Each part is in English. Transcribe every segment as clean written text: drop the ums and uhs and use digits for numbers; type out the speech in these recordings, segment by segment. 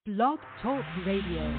Blog Talk Radio.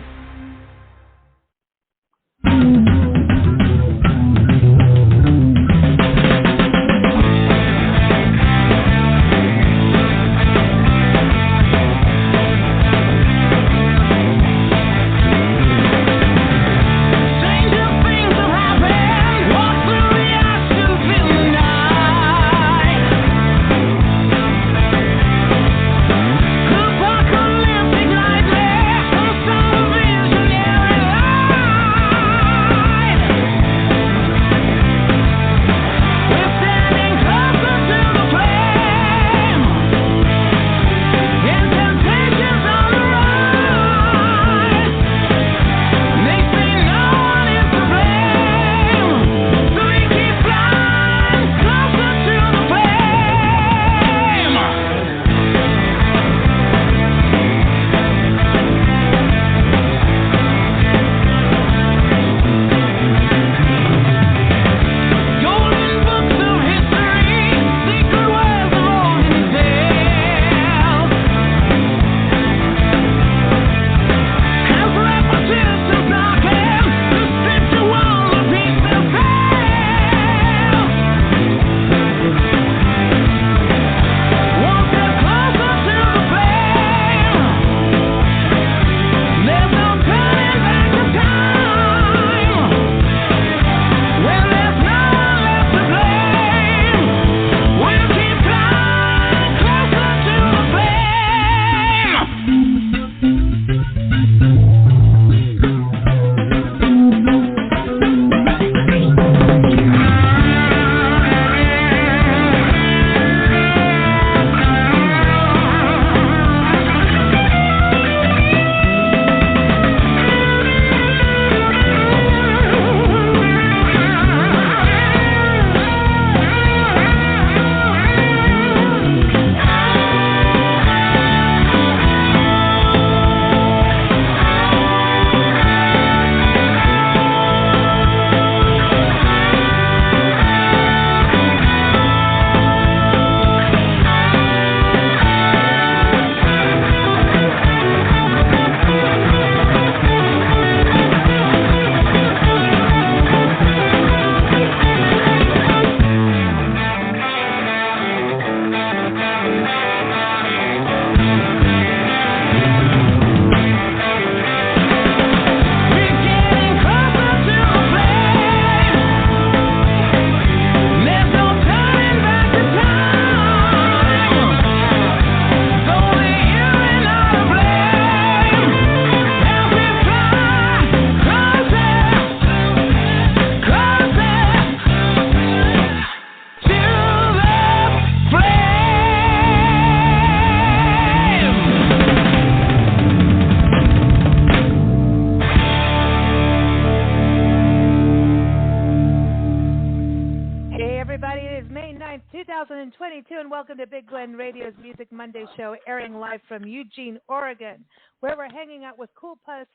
Monday show airing live from Eugene, Oregon, where we're hanging out with Cool Pup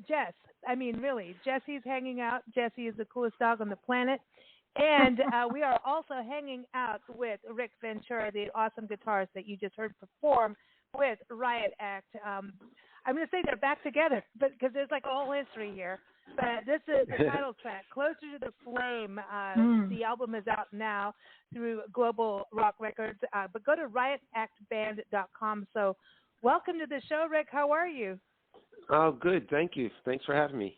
Jess. I mean, really, Jesse's hanging out. Jesse is the coolest dog on the planet. And we are also hanging out with Rick Ventura, the awesome guitarist that you just heard perform with Riot Act. I'm going to say they're back together, but because there's like a whole history here. But this is the title track, Closer to the Flame. The album is out now through Global Rock Records. But go to riotactband.com. So welcome to the show, Rick. How are you? Oh, good. Thank you. Thanks for having me.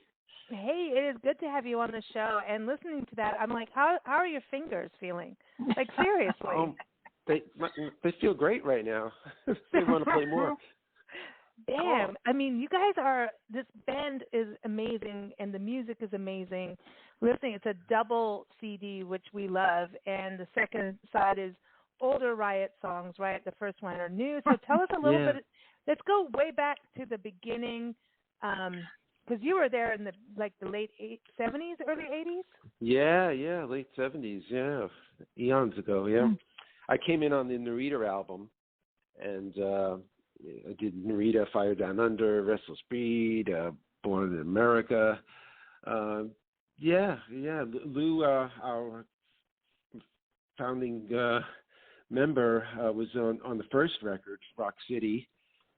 Hey, it is good to have you on the show. And listening to that, I'm like, how are your fingers feeling? Like, seriously. They feel great right now. They want to play more. Damn. I mean, you guys this band is amazing and the music is amazing. Listening, it's a double CD, which we love. And the second side is older Riot songs, right? The first one are new. So tell us a little bit. Let's go way back to the beginning. Because you were there in the late 70s, early 80s? Yeah, late 70s, yeah. Eons ago, yeah. I came in on the Narita album, and I did Narita, Fire Down Under, Restless Breed, Born in America. Lou, our founding member, was on the first record, Rock City,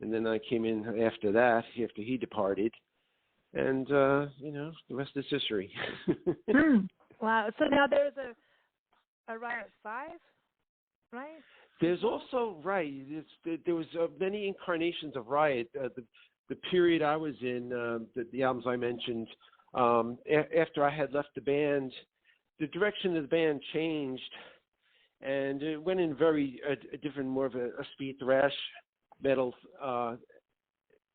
and then I came in after that, after he departed, and the rest is history. Wow. So now there's a Riot 5, right? There's also there was many incarnations of Riot. The period I was in, the albums I mentioned, after I had left the band, the direction of the band changed, and it went in a different, more of a speed thrash metal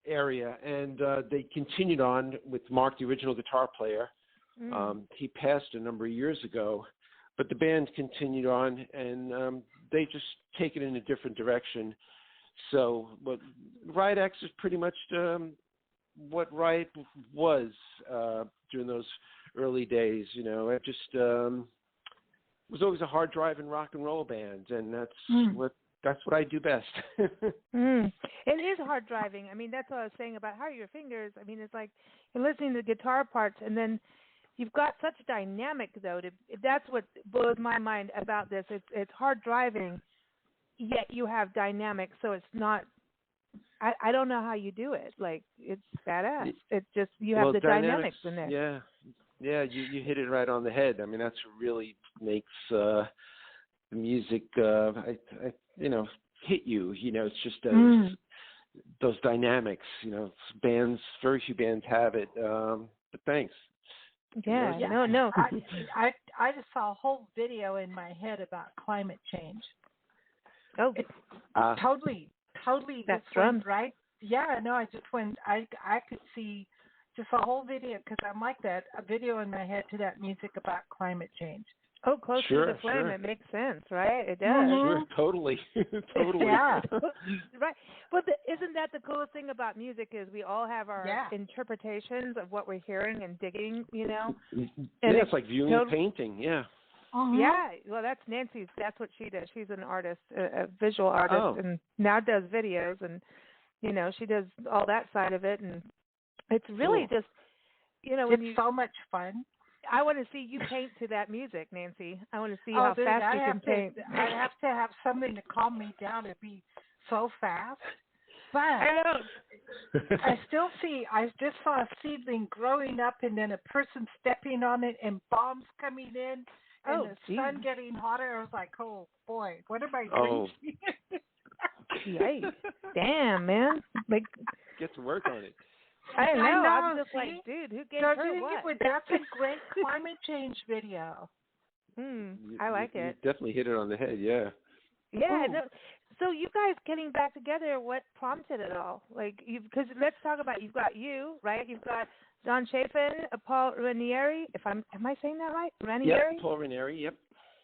area, and they continued on with Mark, the original guitar player. He passed a number of years ago, but the band continued on, and they just take it in a different direction. So, but Riot Act is pretty much what Riot was during those early days. It just was always a hard driving rock and roll band, and that's what I do best. It is hard driving. I mean, that's what I was saying about How Are Your Fingers. I mean, it's like you're listening to the guitar parts, and then you've got such dynamic, though. That's what blows my mind about this. It's hard driving, yet you have dynamics, so it's not. I don't know how you do it. Like, it's badass. It's just you have the dynamics in there. Yeah, you hit it right on the head. I mean, that's what really makes the music, hit you. It's just those dynamics. Very few bands have it. But thanks. Yeah. No. I just saw a whole video in my head about climate change. Oh, totally. That's drums, right? Yeah, no, I just went. I could see just a whole video, because I'm like that. A video in my head to that music about climate change. Oh, close to the flame. It makes sense, right? It does. Sure, totally. Yeah. Right. But isn't that the coolest thing about music is we all have our interpretations of what we're hearing and digging, And it's like viewing a painting, yeah. Yeah, well, that's Nancy's. That's what she does. She's an artist, a visual artist, and now does videos, and she does all that side of it, and it's really just, it's so much fun. I want to see you paint to that music, Nancy. I want to see how fast you can paint. I have to have something to calm me down. It'd be so fast. But I know. I just saw a seedling growing up, and then a person stepping on it, and bombs coming in, and the sun getting hotter. I was like, oh boy, what am I drinking? Yikes. Damn, man. Like, get to work on it. I know. I'm just like, dude, who gave her what? That's a great climate change video. I like it. You definitely hit it on the head, yeah. Yeah. No, so you guys getting back together, what prompted it all? Like, because let's talk about, you've got you, right? You've got Don Chaffin, Paul Ranieri, am I saying that right? Ranieri? Yep, Paul Ranieri, yep.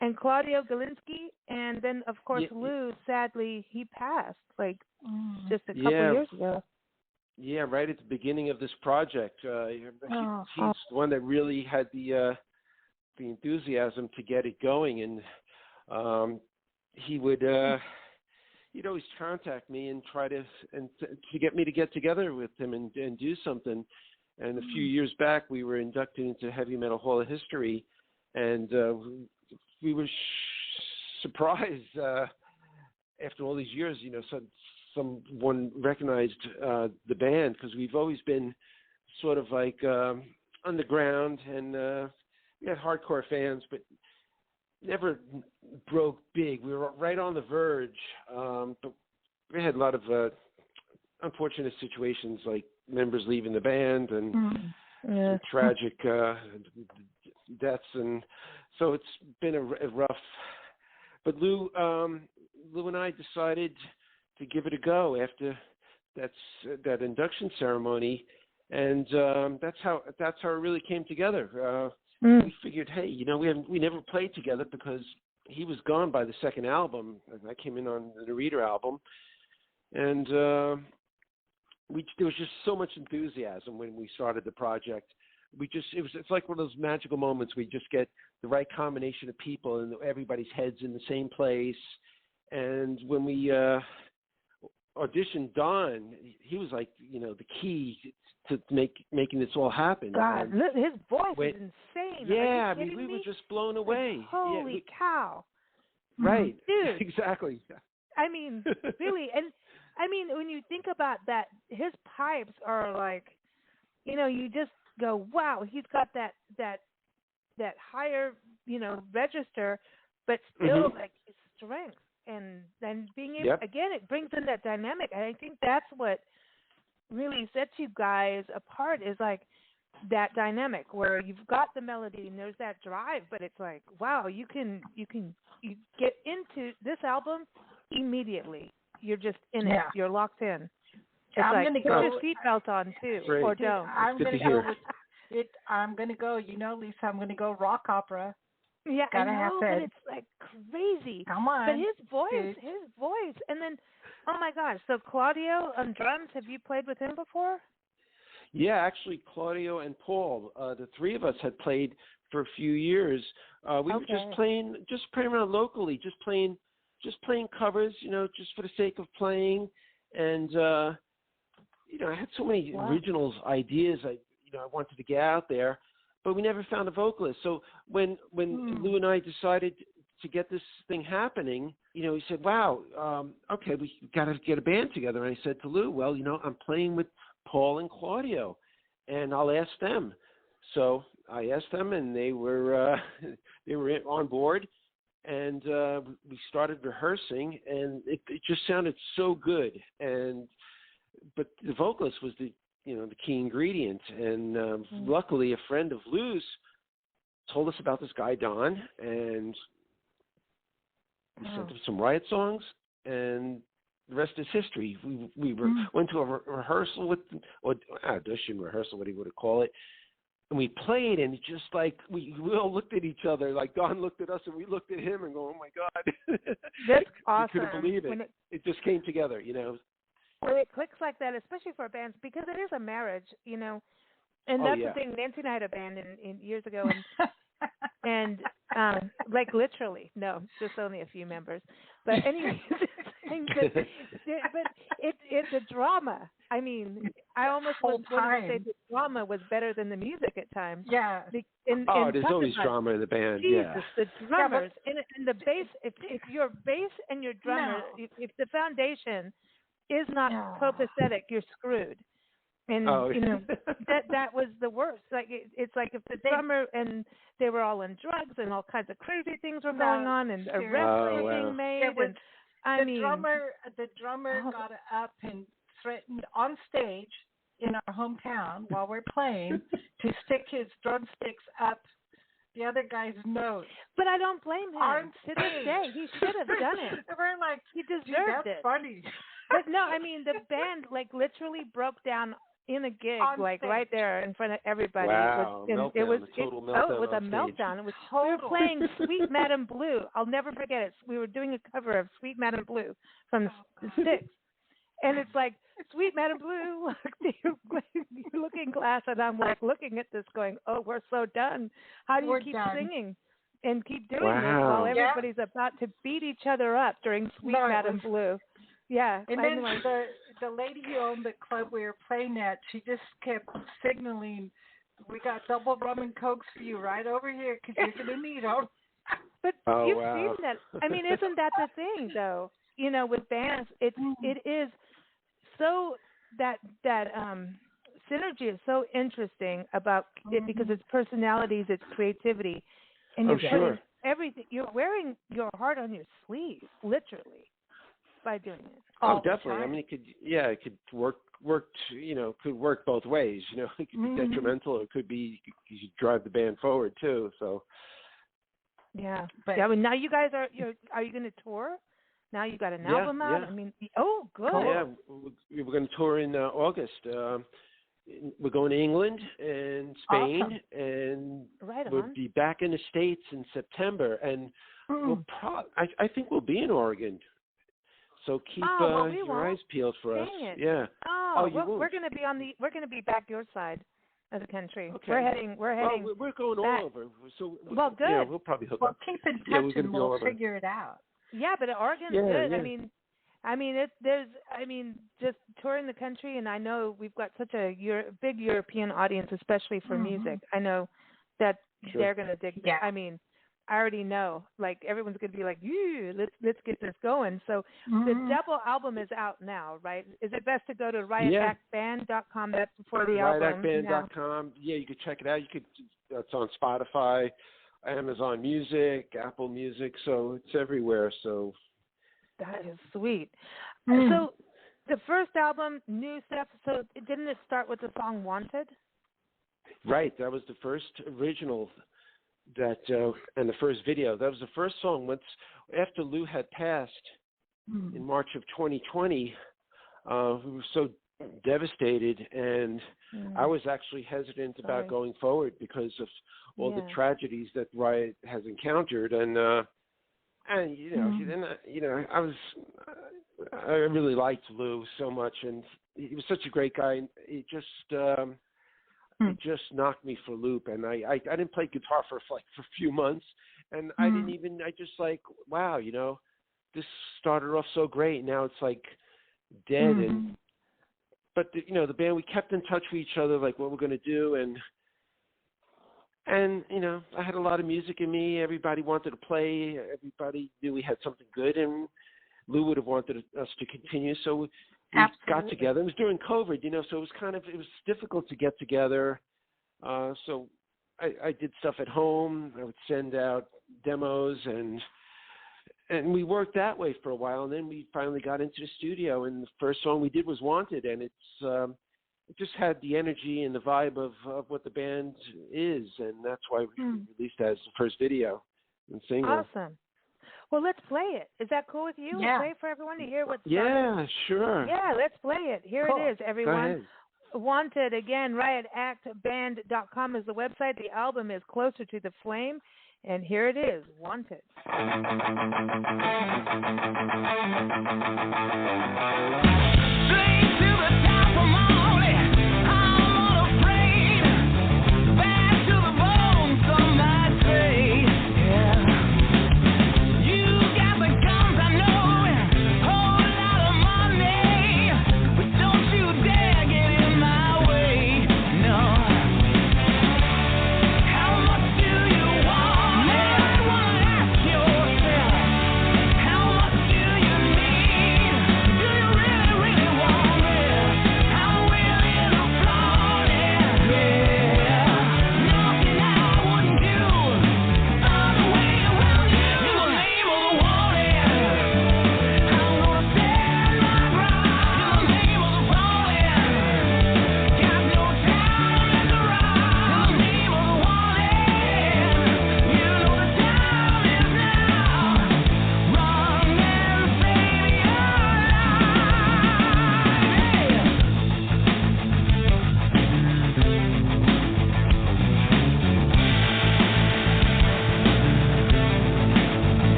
And Claudio Galinski, and then, of course, Lou, sadly, he passed, just a couple years ago. Yeah, right at the beginning of this project. He's the one that really had the enthusiasm to get it going, and he would he'd always contact me and try to get me to get together with him and do something. And a few years back, we were inducted into Heavy Metal Hall of History, and we were surprised after all these years, someone recognized the band, because we've always been sort of like underground, and we had hardcore fans, but never broke big. We were right on the verge, but we had a lot of unfortunate situations, like members leaving the band and some tragic deaths, and so it's been a rough. But Lou and I decided to give it a go after that induction ceremony, and that's how it really came together. We figured, hey, we never played together because he was gone by the second album, and I came in on the Reader album, and there was just so much enthusiasm when we started the project. It's like one of those magical moments. We just get the right combination of people, and everybody's heads in the same place. And when we auditioned Don, he was like, the key to making this all happen. God, his voice is insane. Yeah, we were just blown away. Holy cow! Right, dude. Exactly. I mean, really, and I mean, when you think about that, his pipes are like, you just go, wow, he's got that higher, register, but still like his strength, and then being able, again, it brings in that dynamic. And I think that's what really sets you guys apart, is like that dynamic where you've got the melody and there's that drive, but it's like, wow, you get into this album immediately. You're just in it. You're locked in. It's I'm like, gonna put go, your seatbelt on too, or don't. I'm going to go with it. I'm going to go, Lisa, I'm going to go rock opera. Yeah, I know, but it's like crazy. Come on. But his voice. And then, oh my gosh, so Claudio on drums, have you played with him before? Yeah, actually, Claudio and Paul, the three of us had played for a few years. We were just playing around locally, just playing covers, just for the sake of playing. And, I had so many original ideas I wanted to get out there, but we never found a vocalist. So when Lou and I decided to get this thing happening, he said, wow, okay, we got to get a band together. And I said to Lou, well, I'm playing with Paul and Claudio, and I'll ask them. So I asked them, and they were on board, and we started rehearsing, and it just sounded so good. But the vocalist was the key ingredient, and luckily a friend of Lou's told us about this guy Don, and we sent him some Riot songs, and the rest is history. We went to a rehearsal or audition rehearsal, what he would call it, and we played, and just like we all looked at each other, like Don looked at us, and we looked at him, and go, oh my God, that's awesome. We couldn't believe it. It just came together, When it clicks like that, especially for bands, because it is a marriage, and that's the thing. Nancy and I had a band in years ago, and like literally, no, just only a few members. But anyway, but it's a drama. I mean, I almost want to say the drama was better than the music at times. Yeah. There's always drama in the band. Jesus, the drummers and the bass. If your bass and your drummer, if the foundation is not copacetic, you're screwed. And that was the worst. Like it's like if the drummer and they were all on drugs and all kinds of crazy things were going on, and arrests were being made. The drummer got up and threatened on stage in our hometown while we're playing to stick his drumsticks up the other guy's nose. But I don't blame him. To this day, he should have done it. We're like, he deserved that's it. Funny. But no, I mean, the band like literally broke down in a gig, like right there in front of everybody. Wow, it was a a meltdown. It was we were playing Sweet Madame Blue. I'll never forget it. We were doing a cover of Sweet Madame Blue from the Styx. And it's like, Sweet Madame Blue, look, looking glass, and I'm like looking at this going, oh, we're so done. How do you keep singing and keep doing this while everybody's about to beat each other up during Sweet Madame Blue? Yeah. And then the lady who owned the club we were playing at, she just kept signaling, we got double rum and cokes for you right over here because you're going to need them. But you've seen that. I mean, isn't that the thing, though? With bands, it is so that synergy is so interesting about it because it's personalities, it's creativity, and you're putting everything. You're wearing your heart on your sleeve, literally, by doing it. Oh, definitely. I mean, it could work. Could work both ways. It could be detrimental, or it could be you could drive the band forward too. So. Yeah, but I mean, now you guys are you going to tour? Now you got an album out. Yeah. I mean, oh, good. Yeah, we're going to tour in August. We're going to England and Spain, and we'll be back in the States in September. And we'll I think we'll be in Oregon. So keep your eyes peeled for us. Yeah. We're going to be we're going to be back your side of the country. Okay. We're heading. We're going back. all over. So good. Yeah, we'll probably hook up. Keep in touch and we'll figure it out. Yeah, but Oregon's good. Yeah. Just touring the country, and I know we've got such a big European audience, especially for music. I know that they're going to dig. Yeah. I mean, I already know. Like everyone's gonna be like, "Yeah, let's get this going." So the double album is out now, right? Is it best to go to riotactband.com? That's before the album. Riotactband.com. Yeah, you could check it out. It's on Spotify, Amazon Music, Apple Music, so it's everywhere. So that is sweet. So the first album, new stuff. So didn't it start with the song "Wanted"? Right, that was the first original. And the first video. That was the first song. Once after Lou had passed in March of 2020, we were so devastated, and I was actually hesitant about going forward because of all the tragedies that Riot has encountered, and I really liked Lou so much, and he was such a great guy. And he just it just knocked me for a loop, and I didn't play guitar for a few months, and I just like, wow, this started off so great, now it's like dead, but the band, we kept in touch with each other, like what we're going to do, and I had a lot of music in me, everybody wanted to play, everybody knew we had something good, and Lou would have wanted us to continue, so we got together. It was during COVID, so it was difficult to get together. So I did stuff at home. I would send out demos, and we worked that way for a while. And then we finally got into the studio, and the first song we did was "Wanted," and it just had the energy and the vibe of what the band is, and that's why we released that as the first video and single. Awesome. Well, let's play it. Is that cool with you? Yeah. We'll play it for everyone to hear what's Yeah, sure. Yeah, let's play it. Here it is, everyone. Wanted, again, riotactband.com is the website. The album is Closer to the Flame, and here it is, Wanted. How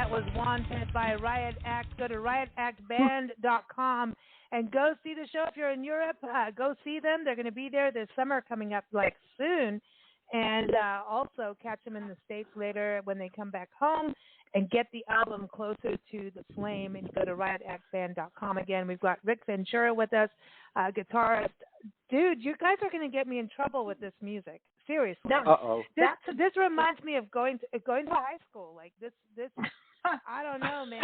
That was Wanted by Riot Act. Go to riotactband.com and go see the show. If you're in Europe, go see them. They're going to be there. There's summer coming up like soon. And also catch them in the States later when they come back home and get the album Closer to the Flame. And go to riotactband.com. Again, we've got Rick Ventura with us, guitarist. Dude, you guys are going to get me in trouble with this music. Seriously. Uh-oh. This reminds me of going to high school. Like this I don't know, man.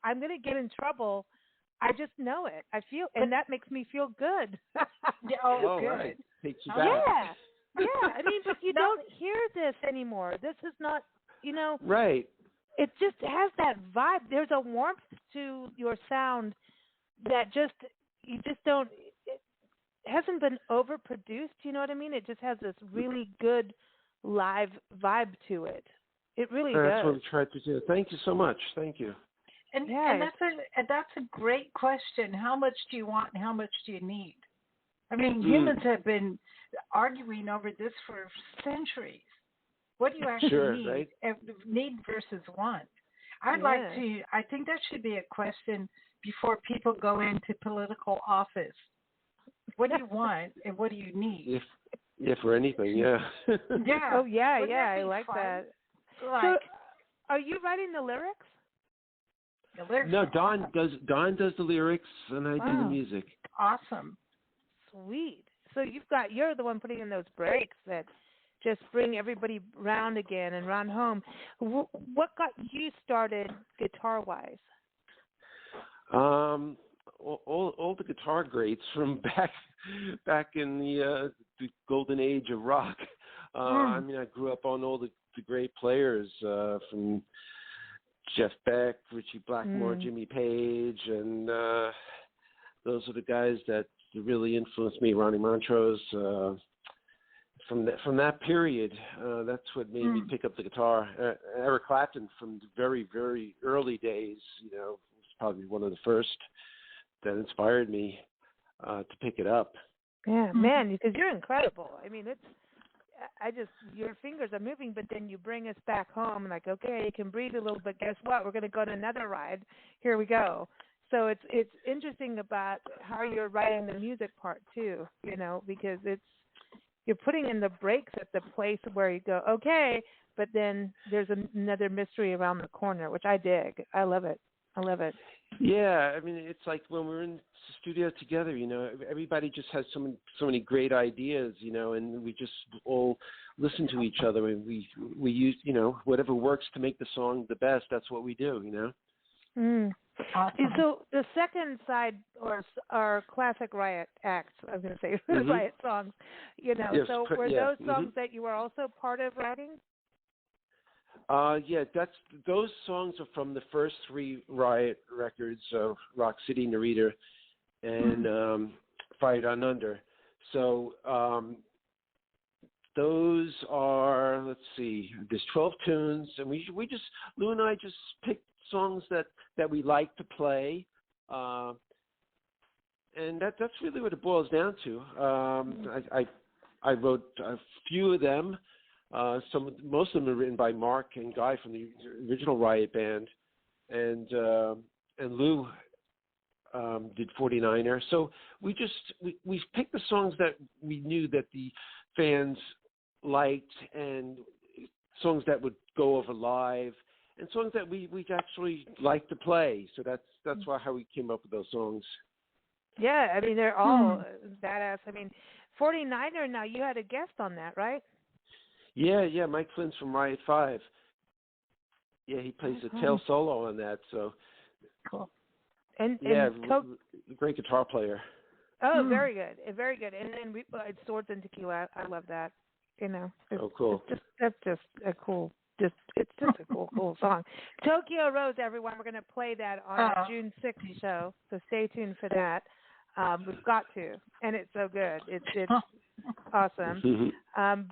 I'm gonna get in trouble. I just know it. I feel, and that makes me feel good. Good. Right. Takes you back. Yeah. I mean, but you don't hear this anymore. This is not, Right. It just has that vibe. There's a warmth to your sound that you just don't. It hasn't been overproduced. You know what I mean? It just has this really good live vibe to it. It really does. That's what we tried to do. Thank you so much. Thank you. And that's a great question. How much do you want and how much do you need? I mean, humans have been arguing over this for centuries. What do you actually need? Right? Need versus want. I think that should be a question before people go into political office. What do you want and what do you need? If for anything, yeah. Yeah. Oh, yeah, I like that. Like, so, are you writing the lyrics? No, Don does the lyrics and I do the music. Awesome. Sweet. So you're the one putting in those breaks that just bring everybody round again and round home. What got you started guitar-wise? All the guitar greats from back in the golden age of rock. I mean, I grew up on all the great players from Jeff Beck, Ritchie Blackmore, Jimmy Page, and those are the guys that really influenced me. Ronnie Montrose. From that period, that's what made me pick up the guitar. Eric Clapton from the very, very early days, was probably one of the first that inspired me to pick it up. Yeah, man, because you're incredible. I mean, your fingers are moving, but then you bring us back home, like, okay, you can breathe a little bit. Guess what? We're going to go on another ride. Here we go. So it's interesting about how you're writing the music part too, because you're putting in the breaks at the place where you go, okay, but then there's another mystery around the corner, which I dig. I love it. Yeah, I mean, it's like when we're in the studio together, everybody just has so many great ideas, and we just all listen to each other, and we use, whatever works to make the song the best. That's what we do, Awesome. So the second side are classic Riot acts. I was going to say Riot songs, Yes, So were those songs that you were also part of writing? Those songs are from the first 3 Riot records of Rock City, Narita, and Fire Down Under. So those are, let's see, there's 12 tunes, and Lou and I just picked songs that we like to play, and that's really what it boils down to. I wrote a few of them. Most of them are written by Mark and Guy from the original Riot band, and Lou did 49er. So we picked the songs that we knew that the fans liked, and songs that would go over live, and songs that we actually like to play. So that's how we came up with those songs. Yeah, I mean, they're all badass. I mean, 49er, now you had a guest on that, right? Yeah, Mike Flynn's from Riot 5. Yeah, he plays a tail solo on that, so. Cool. Great guitar player. Oh, very good. Very good. And then Swords and Tequila, I love that. Cool. It's just a cool song. Tokyo Rose, everyone. We're going to play that on our June 6th show, so stay tuned for that. We've got to, and it's so good. It's awesome.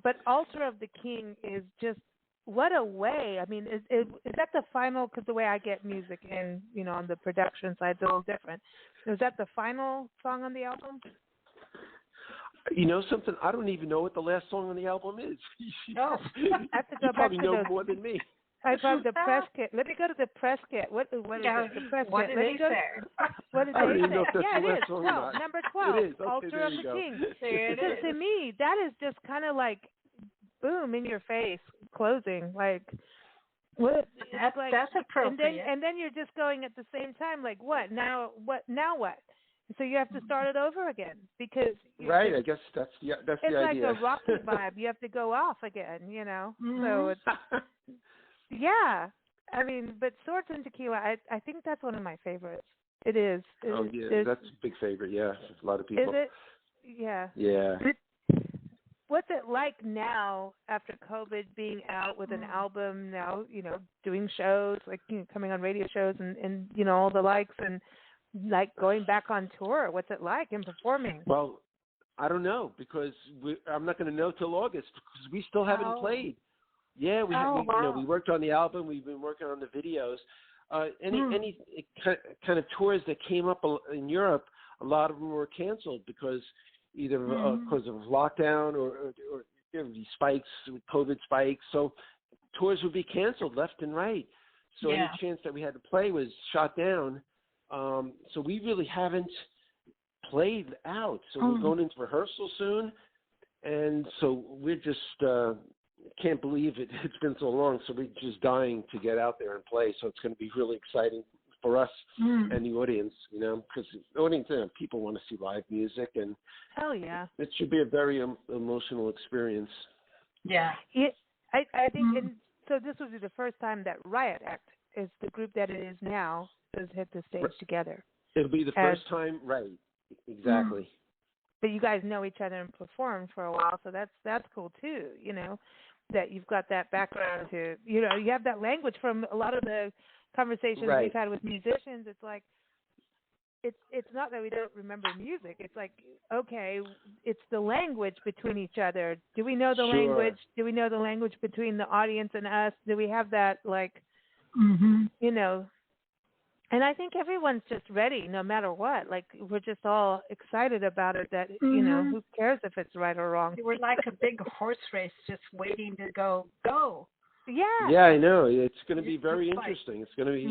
But Altar of the King is just, what a way. I mean, is that the final, because the way I get music in, on the production side, it's a little different. Is that the final song on the album? You know something? I don't even know what the last song on the album is. I have to go you probably back to know more than me. I bought the press kit. Let me go to the press kit. What is it? The press what kit. Did they say? What did I don't they even say? know if that's Yeah, the it last is. song or 12. not. Number 12. It is. Okay, Altar there of you the go. King. There it is. To me, that is just kind of like, boom, in your face, closing. Like, what? That's appropriate. And then you're just going at the same time, like, what? Now what? So you have to start it over again because right. I guess that's the idea. It's like a Rocky vibe. You have to go off again, Mm-hmm. So it's yeah. I mean, but Swords and Tequila, I think that's one of my favorites. It is. That's a big favorite. Yeah, a lot of people. Is it? Yeah. Yeah. What's it like now after COVID, being out with an album now? Doing shows, like coming on radio shows and all the likes and. Like going back on tour, what's it like and performing? Well, I don't know because I'm not going to know till August because we still haven't played. Yeah, we worked on the album. We've been working on the videos. Any kind of tours that came up in Europe, a lot of them were canceled because either because of lockdown or these spikes, COVID spikes. So tours would be canceled left and right. So any chance that we had to play was shot down. So we really haven't played out. So we're going into rehearsal soon. And so we're just can't believe it's been so long. So we're just dying to get out there and play. So it's going to be really exciting for us and the audience, because the audience, people want to see live music. And hell yeah. It should be a very emotional experience. Yeah. I think, so this will be the first time that Riot Act is the group that it is now has hit the stage together. It'll be the first time, right? Exactly. But you guys know each other and performed for a while, so that's cool too. That you've got that background to, you have that language from a lot of the conversations we've had with musicians. It's like, it's not that we don't remember music. It's like, okay, it's the language between each other. Do we know the language? Do we know the language between the audience and us? Do we have that, like, And I think everyone's just ready, no matter what. Like, we're just all excited about it. That who cares if it's right or wrong? We're like a big horse race, just waiting to go. Yeah. Yeah, I know. It's going to be very interesting. It's going to be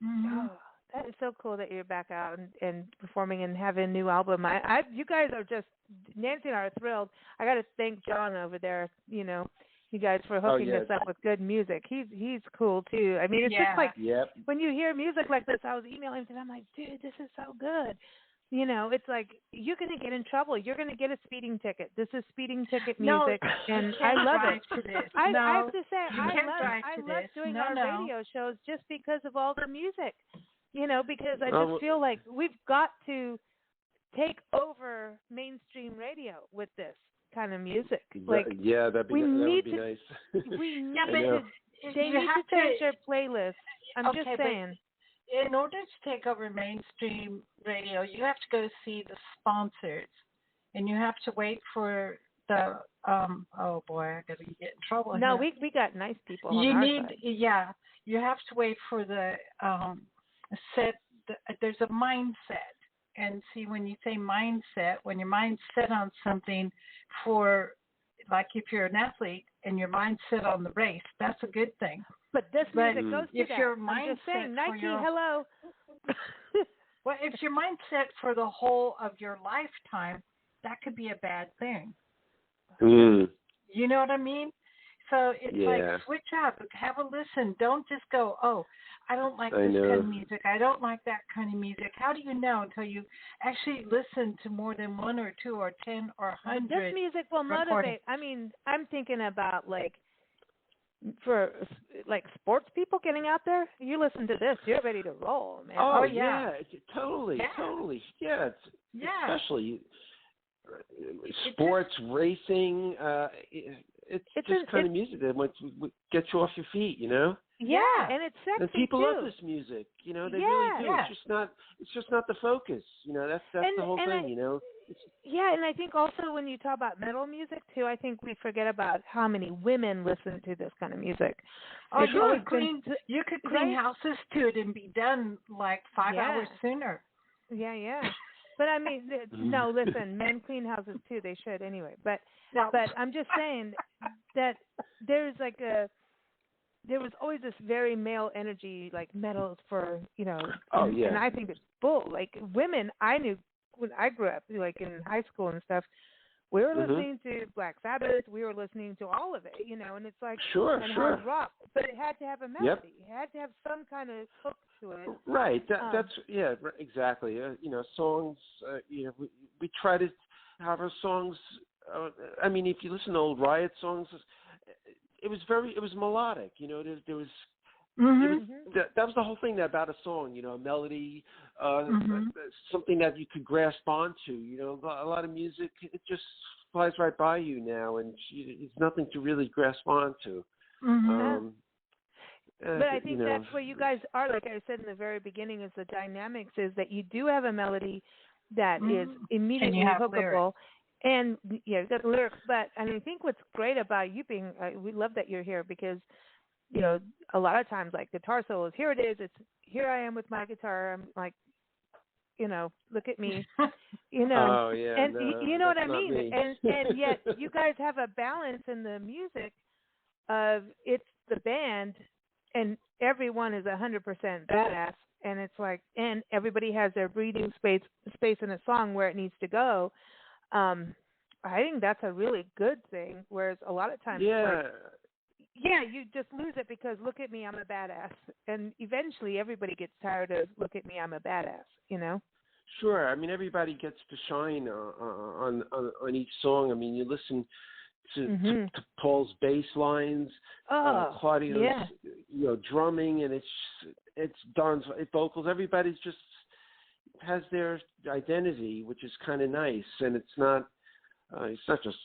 Oh, that is so cool that you're back out and performing and having a new album. You guys are just, Nancy and I are thrilled. I got to thank John over there. You guys for hooking us up with good music. He's cool too. I mean, it's just like when you hear music like this. I was emailing him and I'm like, dude, this is so good. It's like you're gonna get in trouble. You're gonna get a speeding ticket. This is speeding ticket music, and I love it. I have to say, I love doing our radio shows just because of all the music. Because I just feel like we've got to take over mainstream radio with this kind of music. Like, that'd be nice. We need to. They need to change their playlist. I'm just saying. In order to take over mainstream radio, you have to go see the sponsors, and you have to wait for the. Oh boy, I gotta get in trouble. No, we got nice people. You have to wait for the set. There's a mindset. And see, when you say mindset, when your mind's set on something for, like if you're an athlete and your mind's set on the race, that's a good thing. But this music goes to if that. Your I'm just saying, Nike, hello. Well, if your mind's set for the whole of your lifetime, that could be a bad thing. You know what I mean? So it's like switch up, have a listen. Don't just go, oh, I don't like this kind of music. I don't like that kind of music. How do you know until you actually listen to more than 1 or 2 or 10 or 100? This music will motivate. I mean, I'm thinking about for sports people getting out there. You listen to this, you're ready to roll, man. Oh yeah, totally. Yeah, especially sports, racing. It's just kind of music that gets you off your feet, Yeah, and it's sexy and people too. love this music, they really do. It's just not the focus, that's the whole thing, Yeah, and I think also when you talk about metal music too, I think we forget about how many women listen to this kind of music. Oh, you could clean houses to it and be done like 5 hours sooner. Yeah. But I mean, no, listen, men clean houses too. They should anyway. But I'm just saying that there's like there was always this very male energy, like metal for, Oh, yeah. And I think it's bull. Like women, I knew when I grew up, like in high school and stuff, we were listening to Black Sabbath, we were listening to all of it, and it's like, and hard rock, but it had to have a melody. Yep. It had to have some kind of hook to it. Right. That's exactly. Songs. We try to have our songs. I mean, if you listen to old Riot songs, it was melodic. There was. That was the whole thing about a song, a melody, something that you could grasp onto. A lot of music, it just flies right by you now, and it's nothing to really grasp onto. But I think that's where you guys are. Like I said in the very beginning, is the dynamics is that you do have a melody that is immediately hookable. And you've got the lyrics. But I think what's great about you being, we love that you're here because, a lot of times like guitar solos, here it is. It's here I am with my guitar. I'm like, look at me, Oh, yeah, and no, you know what I mean. Me. And yet you guys have a balance in the music of it's the band, and everyone is 100% badass, and it's like, and everybody has their breathing space in a song where it needs to go. I think that's a really good thing. Whereas a lot of times, you just lose it because look at me, I'm a badass, and eventually everybody gets tired of look at me, I'm a badass. Sure. I mean, everybody gets to shine on each song. I mean, you listen to Paul's bass lines, Claudio's drumming, and it's Don's vocals. Everybody's just has their identity, which is kind of nice, and it's not just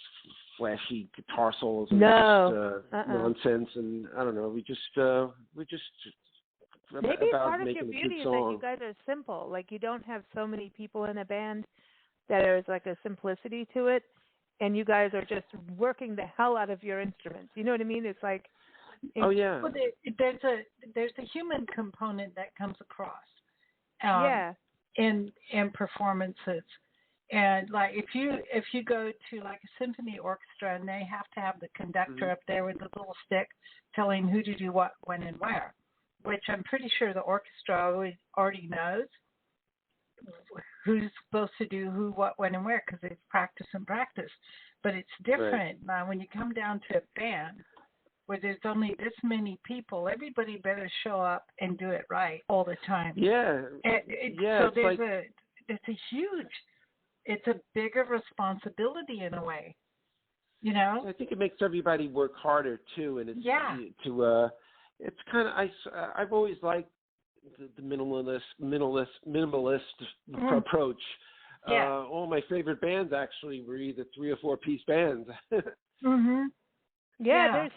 flashy guitar solos and nonsense, and I don't know. We just maybe about part of making your a beauty good is song. that you guys are simple. Like you don't have so many people in a band that there's like a simplicity to it, and you guys are just working the hell out of your instruments. You know what I mean? It's like Well, there's a human component that comes across. In performances. And like if you go to like a symphony orchestra and they have to have the conductor up there with the little stick telling who to do what, when, and where, which I'm pretty sure the orchestra already knows who's supposed to do who, what, when, and where because they've practiced and practiced. But it's different when you come down to a band where there's only this many people. Everybody better show up and do it right all the time. Yeah. So it's a bigger responsibility in a way, I think it makes everybody work harder too, and it's it's kind of I've always liked the minimalist approach. All my favorite bands actually were either 3 or 4 piece bands. There's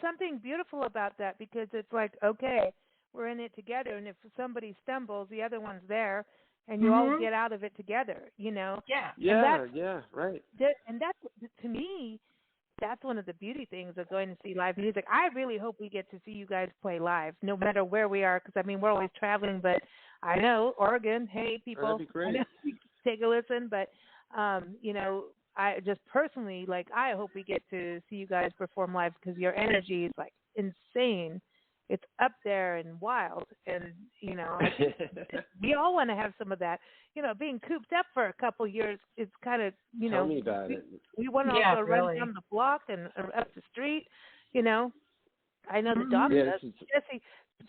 something beautiful about that because it's like, okay, we're in it together, and if somebody stumbles, the other one's there. And you all get out of it together, right. And that's, to me, that's one of the beauty things of going to see live music. I really hope we get to see you guys play live, no matter where we are, because, we're always traveling. But I know, Oregon, hey, people, that'd be great. Take a listen. But, I just personally, like, I hope we get to see you guys perform live because your energy is, like, insane. It's up there and wild, and we all want to have some of that. Being cooped up for a couple years, it's kind of Tell me about it. We want to also run down the block and up the street. I know the dog does.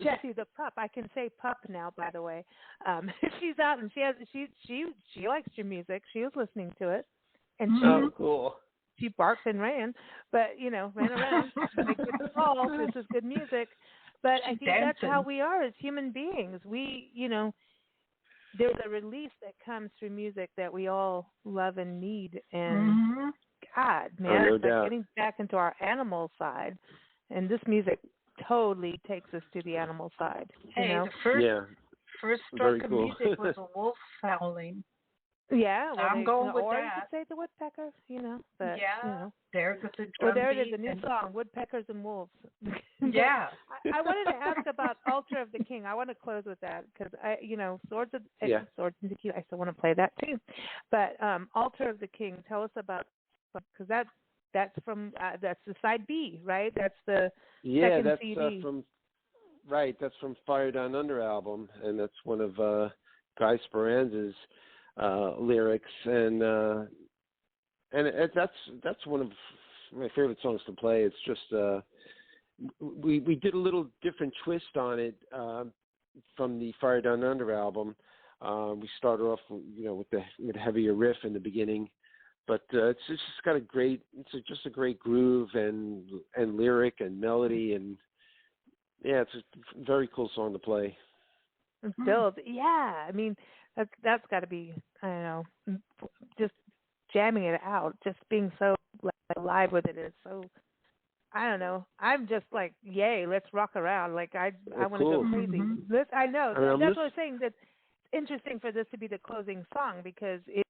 Jessie the pup. I can say pup now, by the way. She's out and she likes your music. She was listening to it, and cool. She barked and ran, but ran around. Like, it's all. This is good music. But I think that's how we are as human beings. We, there's a release that comes through music that we all love and need. And God, man, it's like getting back into our animal side. And this music totally takes us to the animal side. The first stroke of music was a wolf howling. Yeah, well, I'm going with or that. You could say the woodpecker, But, there's the drum well, there it is, beat a new song, Woodpeckers and Wolves. I wanted to ask about Altar of the King. I want to close with that because Swords and Tequila. I still want to play that too. But Altar of the King. Tell us about because that's from that's the side B, right? That's the second CD. right. That's from Fire Down Under album, and that's one of Guy Speranza's lyrics, and that's one of my favorite songs to play. It's just we did a little different twist on it from the Fire Down Under album. We started off, with the heavier riff in the beginning, but it's just got a great groove and lyric and melody, and yeah, it's a very cool song to play. Build, yeah. I mean, that's got to be, I don't know, just jamming it out, just being so live with it is so. I don't know. I'm just like, yay, let's rock around. Like I want to go crazy. I know. That's what I'm saying. That's interesting for this to be the closing song because it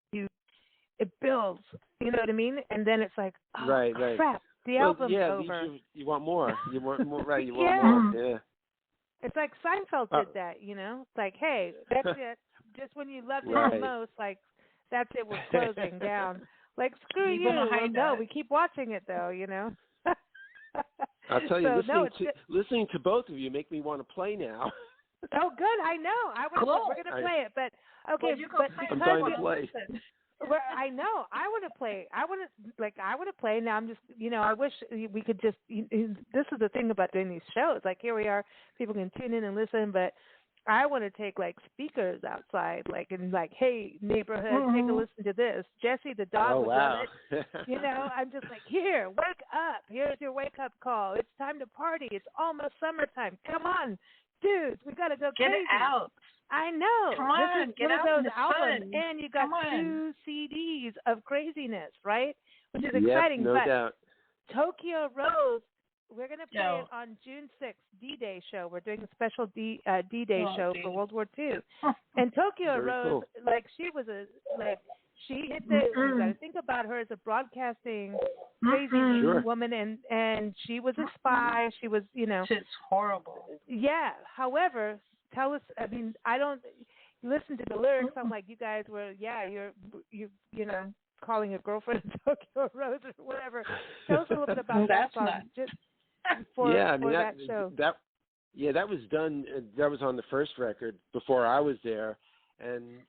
builds. You know what I mean? And then it's like, oh right. crap, the album's over. You want more. You want more. Right. You want yeah. more. Yeah. It's like Seinfeld did that. It's like, hey, that's it. Just when you loved it the most, like that's it. We're closing down. Like screw you. No, we keep watching it though. I'll tell you, listening to both of you make me want to play now. Oh, good. I know. We're going to play it, but okay. Well, you go play. I'm trying to play. I know. I want to play. I want to play. Now I'm just, I wish we could just. This is the thing about doing these shows. Like here we are, people can tune in and listen, but I want to take like speakers outside, hey neighborhood, take a listen to this. Jesse the dog was on it. I'm just like, here, wake up. Here's your wake up call. It's time to party. It's almost summertime. Come on, dudes, we gotta go get crazy. It out. I know. Come on, this is get one out of in those the albums, sun. and you got 2 CDs of craziness, right? Which is exciting. No doubt. Tokyo Rose. We're going to play it on June 6th, D-Day show. We're doing a special D-Day show for World War II. And Tokyo Rose, she was she hit the, you got to think about her as a broadcasting crazy woman, and she was a spy. She was, She's horrible. Yeah. However, tell us, I don't listen to the lyrics. I'm like, you guys were, you're calling a girlfriend Tokyo Rose or whatever. Tell us a little bit about that song. That show. That was done. That was on the first record before I was there, and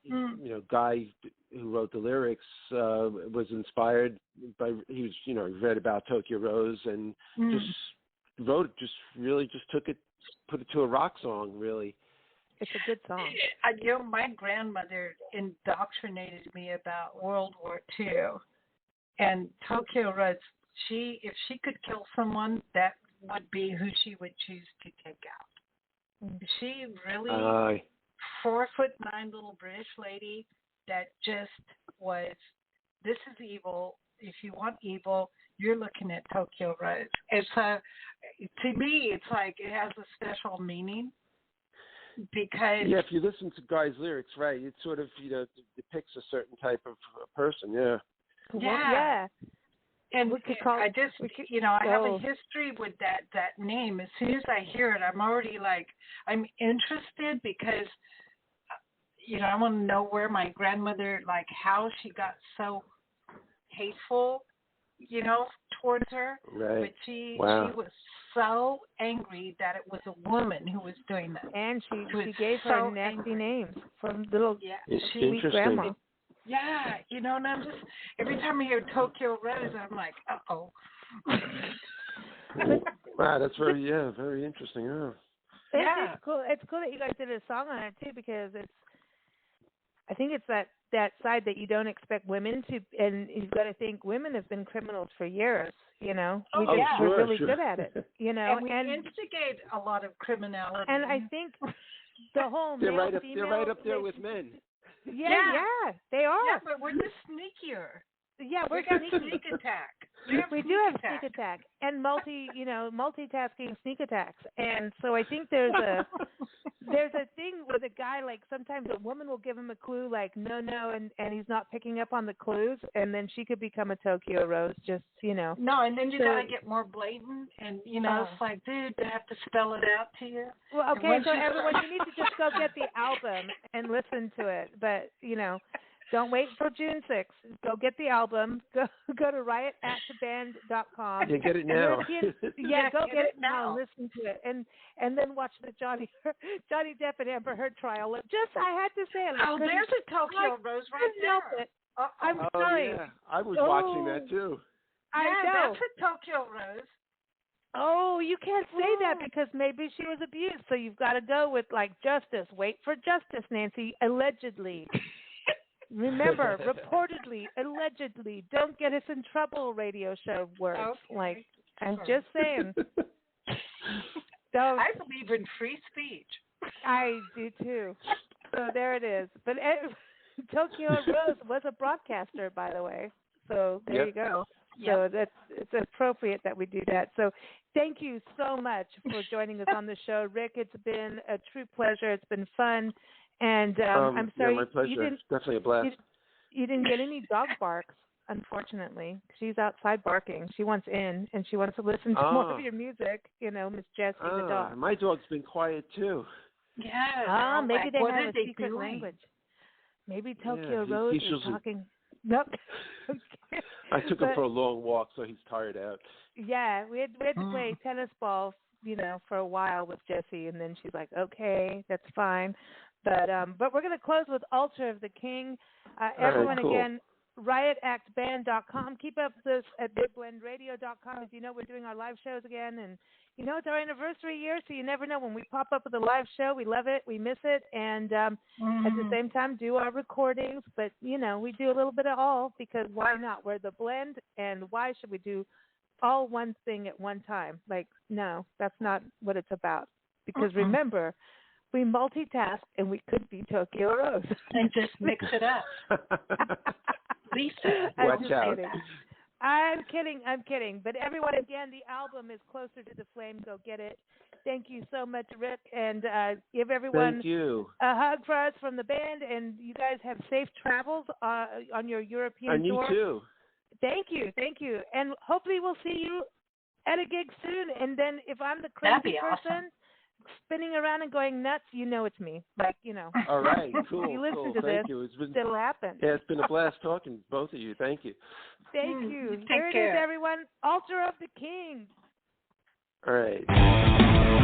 Guy, who wrote the lyrics, was inspired by he read about Tokyo Rose and just wrote it. Just took it, put it to a rock song. Really, it's a good song. My grandmother indoctrinated me about World War II, and Tokyo Rose. If she could kill someone, that would be who she would choose to take out. She really 4'9" little British lady that just was. This is evil. If you want evil, you're looking at Tokyo Rose. It's to me, it's like it has a special meaning because if you listen to Guy's lyrics, right, it sort of depicts a certain type of person. Yeah. And I have a history with that name. As soon as I hear it, I'm already I'm interested because, I want to know where my grandmother, how she got so hateful, towards her. Right. But she was so angry that it was a woman who was doing that. And she gave her nasty names from little sweet grandma. Yeah, and I'm just, every time I hear Tokyo Rose, I'm like, uh-oh. Wow, that's very interesting. It's cool. It's cool that you guys did a song on it, too, because I think it's that side that you don't expect women to, and you've got to think women have been criminals for years, We're really good at it, And we instigate a lot of criminality. And I think the whole they're right up there with men. Yeah, they are. Yeah, but we're just sneakier. Yeah, we're sneak attack. We do have sneak attack and multitasking sneak attacks. And so I think there's a thing with a guy, sometimes a woman will give him a clue no, and he's not picking up on the clues, and then she could become a Tokyo Rose, just No, and then you gotta get more blatant, and it's like, dude, they have to spell it out to you. Well, okay, so everyone, you need to just go get the album and listen to it. But Don't wait for June 6th. Go get the album. Go to riotactband.com. Yeah, get it now. Go get it now. Listen to it, and then watch the Johnny Depp and Amber Heard trial. I had to say it. There's a Tokyo Rose right there. I'm sorry. Yeah. I was watching that too. I know. That's a Tokyo Rose. Oh, you can't say that because maybe she was abused. So you've got to go with justice. Wait for justice, Nancy. Allegedly. Remember, reportedly, allegedly. Don't get us in trouble, radio show words. Okay. I'm just saying. I believe in free speech. I do too. So there it is. But Tokyo Rose was a broadcaster, by the way. So there you go. So it's appropriate that we do that. So thank you so much for joining us on the show, Rick. It's been a true pleasure. It's been fun. And I'm sorry. Yeah, my pleasure. It's definitely a blast. You didn't get any dog barks, unfortunately. She's outside barking. She wants in, and she wants to listen to more of your music. Miss Jessie the dog. My dog's been quiet, too. Yeah. Maybe they have a secret language. Maybe Tokyo Rose is talking. Nope. I took him for a long walk, so he's tired out. Yeah, we had to play tennis ball, for a while with Jessie, and then she's like, okay, that's fine. But we're going to close with Altar of the King. Everyone, cool. Again, riotactband.com. Keep up with us at bigblendradio.com. As you know, we're doing our live shows again, and it's our anniversary year, so you never know when we pop up with a live show. We love it. We miss it. And at the same time, do our recordings. But, we do a little bit of all because why not? We're the blend, and why should we do all one thing at one time? No, that's not what it's about. Because remember, we multitask, and we could be Tokyo Rose. And just mix it up. Lisa. Watch out. Kidding. I'm kidding. But everyone, again, the album is Closer to the Flame. Go get it. Thank you so much, Rick. And give everyone a hug for us from the band. And you guys have safe travels on your European tour. And you too. Thank you. And hopefully we'll see you at a gig soon. And then if I'm the crazy person spinning around and going nuts, it's me. All right, cool. You listen to Thank this, you. it'll happen. Yeah, it's been a blast talking to both of you. Thank you. Thank you. Here it is, everyone. Altar of the King. All right.